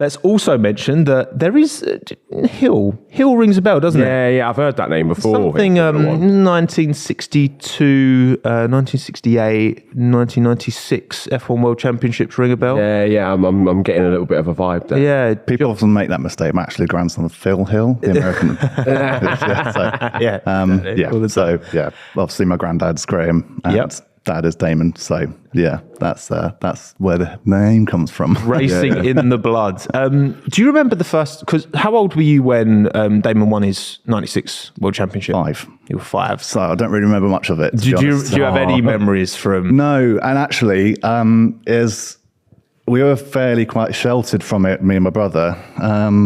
Let's also mention that there is Hill. Hill rings a bell, doesn't it? Yeah, I've heard that name before. Something 1962, 1968, 1996 F1 World Championships ring a bell. Yeah, I'm getting a little bit of a vibe there. Yeah, People often make that mistake. I'm actually the grandson of Phil Hill, the American. So obviously my granddad's Graham and dad is Damon. So yeah, that's where the name comes from. Racing in the blood. Do you remember the first? Because how old were you when Damon won his '96 World Championship? 5. You were 5. So I don't really remember much of it. Do you have any memories from? No, and actually, we were fairly quite sheltered from it, me and my brother,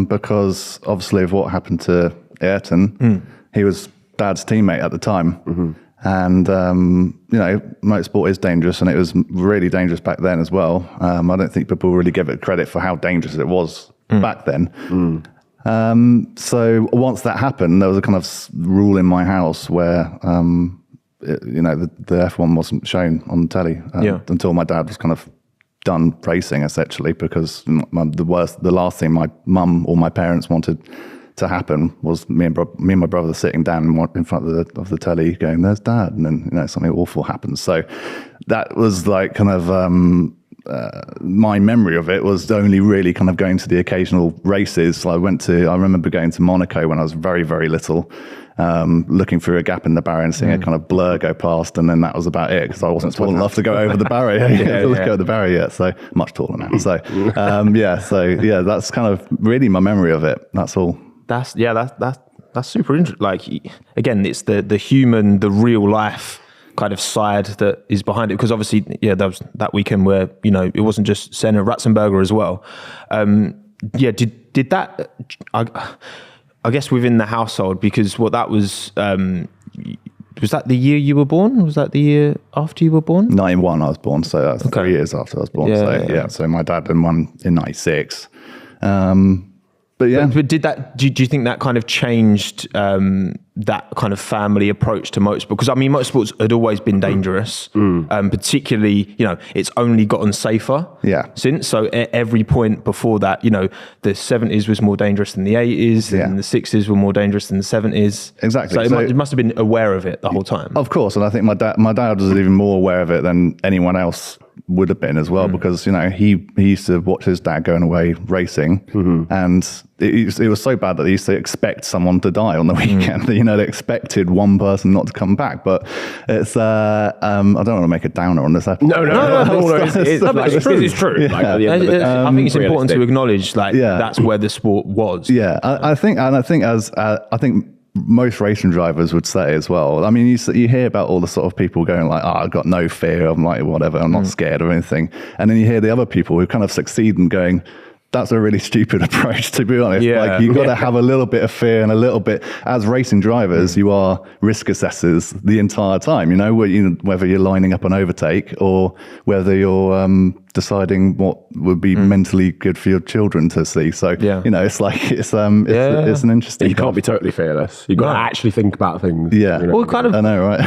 because obviously of what happened to Ayrton. He was Dad's teammate at the time. Mm-hmm. And, motorsport is dangerous, and it was really dangerous back then as well. I don't think people really give it credit for how dangerous it was back then. So once that happened, there was a kind of rule in my house where, the F1 wasn't shown on the telly until my dad was kind of done racing, essentially, because the last thing my mum or my parents wanted to happen was me and my brother sitting down in front of the telly going, "There's Dad," and then something awful happens. So that was like kind of my memory of it was only really kind of going to the occasional races. So I remember going to Monaco when I was very, very little, looking through a gap in the barrier and seeing a kind of blur go past, and then that was about it because I wasn't tall enough to go over the barrier. Go over the barrier yet, so much taller now. So that's kind of really my memory of it. That's all. That's super interesting. Like, again, it's the human, the real life kind of side that is behind it. Because obviously, there was that weekend where, it wasn't just Senna, Ratzenberger as well. Did that, I guess within the household, because that was that the year you were born? Or was that the year after you were born? 91 I was born, so that's 3 years after I was born. So my dad had won in 96. But did that? Do you think that kind of changed that kind of family approach to motorsport? Because I mean, motorsports had always been dangerous, particularly it's only gotten safer since. So at every point before that, the 70s was more dangerous than the 80s, and the 60s were more dangerous than the 70s. Exactly. So it must have been aware of it the whole time. Of course, and I think my dad was even more aware of it than anyone else would have been as well, because he used to watch his dad going away racing, and it was so bad that he used to expect someone to die on the weekend. They expected one person not to come back. But it's I don't want to make a downer on this episode. No, it's true. It's true. Yeah. I think it's important to acknowledge that's where the sport was. Yeah, I think most racing drivers would say as well. I mean, you hear about all the sort of people going like, I've got no fear. I'm like, whatever. I'm not scared or anything. And then you hear the other people who kind of succeed and going, that's a really stupid approach, to be honest. Like, you've got to have a little bit of fear and a little bit, as racing drivers, you are risk assessors the entire time, whether you're lining up an overtake or whether you're deciding what would be mentally good for your children to see. So, it's like, it's an interesting. You can't be totally fearless. You've got to actually think about things. Yeah. Well, kind of. I know, right?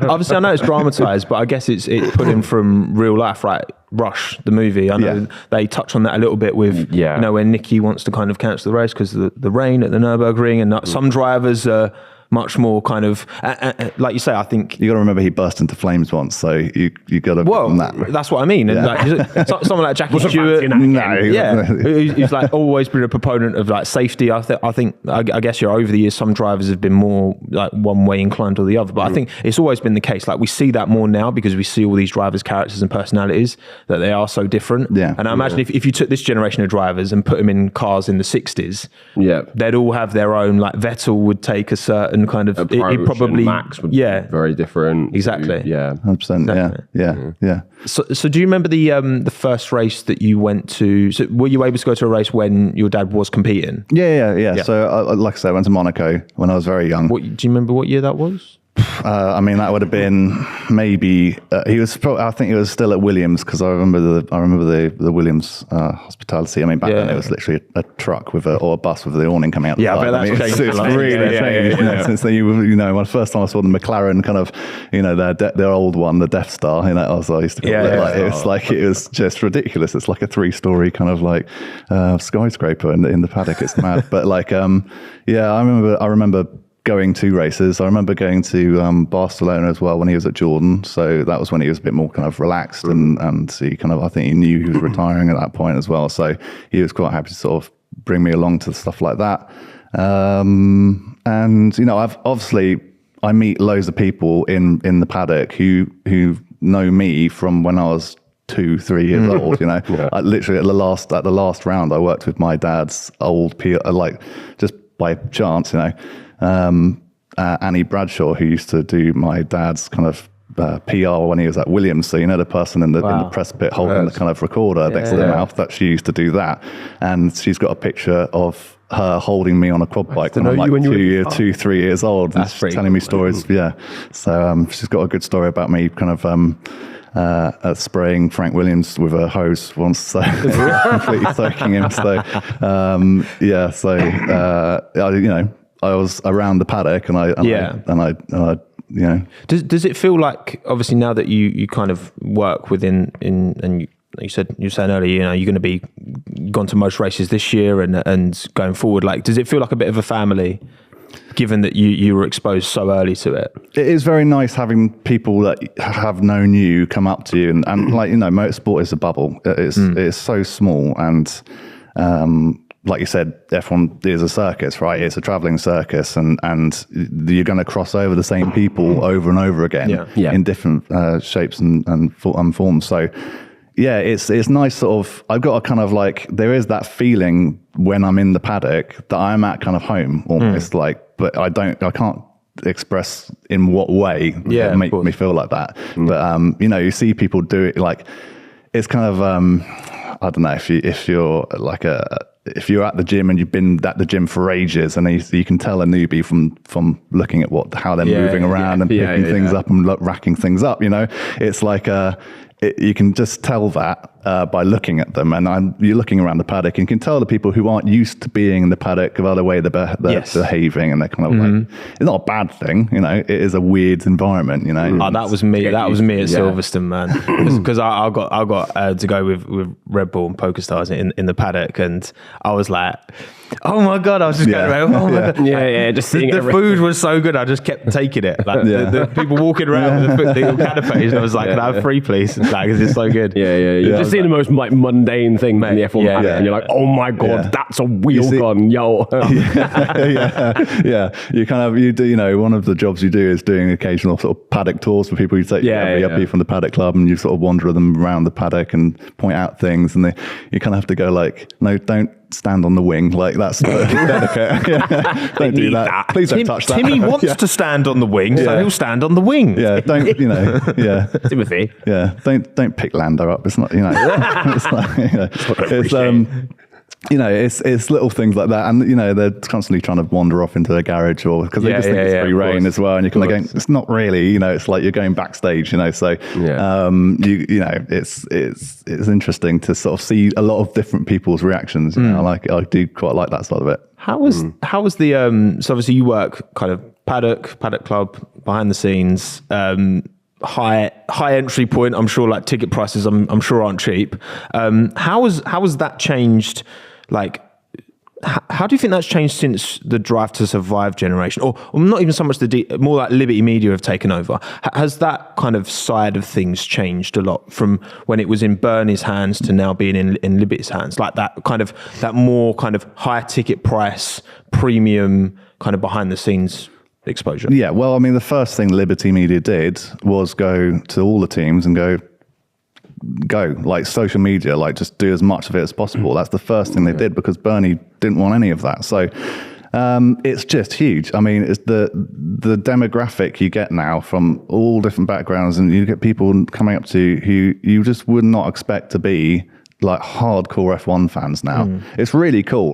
Obviously, I know it's dramatized, but I guess it's put in from real life, right? Rush, the movie. I know they touch on that a little bit with, when Nicky wants to kind of cancel the race because of the rain at the Nürburgring, and some drivers are much more kind of, like you say, I think... You got to remember he burst into flames once, so you got to... Well, that's what I mean. And someone like Jackie Stewart, who's like always been a proponent of like safety. I guess over the years, some drivers have been more like one way inclined or the other, but I think it's always been the case. Like, we see that more now because we see all these drivers' characters and personalities, that they are so different. Yeah. And I imagine if you took this generation of drivers and put them in cars in the 60s, they'd all have their own, like Vettel would take a certain kind of approach, he probably Max would be very different. Exactly. 100%. Exactly. Yeah. So do you remember the first race that you went to? So were you able to go to a race when your dad was competing? Yeah. So like I said, I went to Monaco when I was very young. Do you remember what year that was? I mean, that would have been maybe he was. I think he was still at Williams because I remember the Williams hospitality. I mean, back then it was literally a truck or a bus with the awning coming out. Yeah, I bet that's changed. It's really changed since then. When the first time I saw the McLaren kind of, their old one, the Death Star. As I used to call it. It was just ridiculous. It's like a 3-story kind of like skyscraper in the paddock. It's mad. But I remember going to races. I remember going to Barcelona as well when he was at Jordan. So that was when he was a bit more kind of relaxed and he kind of, I think he knew he was retiring at that point as well. So he was quite happy to sort of bring me along to stuff like that. I meet loads of people in the paddock who know me from when I was 2-3 years old. I literally at the last round I worked with my dad's old just by chance, Annie Bradshaw, who used to do my dad's kind of PR when he was at Williams. So the person in the press pit holding the kind of recorder next to the mouth, that she used to do that. And she's got a picture of her holding me on a quad bike when I'm like 2-3 years old. And she's telling me stories. Yeah. So she's got a good story about me kind of spraying Frank Williams with a hose once, so completely soaking him. I was around the paddock, and I Does it feel like, obviously now that you kind of work within and you were saying earlier, you're going to be gone to most races this year and going forward. Like, does it feel like a bit of a family, given that you were exposed so early to it? It is very nice having people that have known you come up to you and motorsport is a bubble. It's so small and like you said, F1 is a circus, right? It's a traveling circus, and you're going to cross over the same people over and over again in different shapes and forms. So yeah, it's nice sort of, I've got a kind of like, there is that feeling when I'm in the paddock that I'm at kind of home almost, but I can't express in what way that make me feel like that. But you see people do it, like it's kind of I don't know, if you're at the gym and you've been at the gym for ages, and you can tell a newbie from looking at how they're moving around and picking things up and racking things up. It's like you can just tell that by looking at them, and you're looking around the paddock and you can tell the people who aren't used to being in the paddock by the way they're behaving, and they're kind of like, it's not a bad thing, it is a weird environment, that was me at Silverstone, man, because I got to go with Red Bull and PokerStars in the paddock, and I was like, oh my god, I was just going around, oh my god, just the food was so good, I just kept taking it, like the people walking around with the canapes, and I was like, can I have 3 please? Like, is this so good? You just see the most like mundane thing in the F1 paddock, and you're like, oh my god, that's a wheel gun, yo. You kind of, you do, one of the jobs you do is doing occasional sort of paddock tours for people. You take people from the paddock club and you sort of wander them around the paddock and point out things, and you kind of have to go like, no, don't stand on the wing, like that's delicate. Don't do that. Please don't touch that. Timmy wants to stand on the wing, so he'll stand on the wing. Don't Timothy. Don't pick Lando up. It's not, it's little things like that, and they're constantly trying to wander off into a garage, or because they just think it's free reign as well, and you're kind of going, it's not really, it's like you're going backstage, so it's interesting to sort of see a lot of different people's reactions. I do quite like that side of it. How was the so obviously you work kind of paddock club, behind the scenes, high entry point, I'm sure, like ticket prices I'm sure aren't cheap. How has that changed? Like, how do you think that's changed since the Drive to Survive generation, or not even so much more like Liberty Media have taken over? Has that kind of side of things changed a lot from when it was in Bernie's hands to now being in Liberty's hands? Like that more kind of high ticket price, premium kind of behind the scenes exposure. Yeah, well, I mean, the first thing Liberty Media did was go to all the teams and go like social media, like just do as much of it as possible. That's the first thing they did, because Bernie didn't want any of that. So it's just huge. I mean, it's the demographic you get now from all different backgrounds, and you get people coming up to you who you just would not expect to be like hardcore F1 fans now. It's really cool.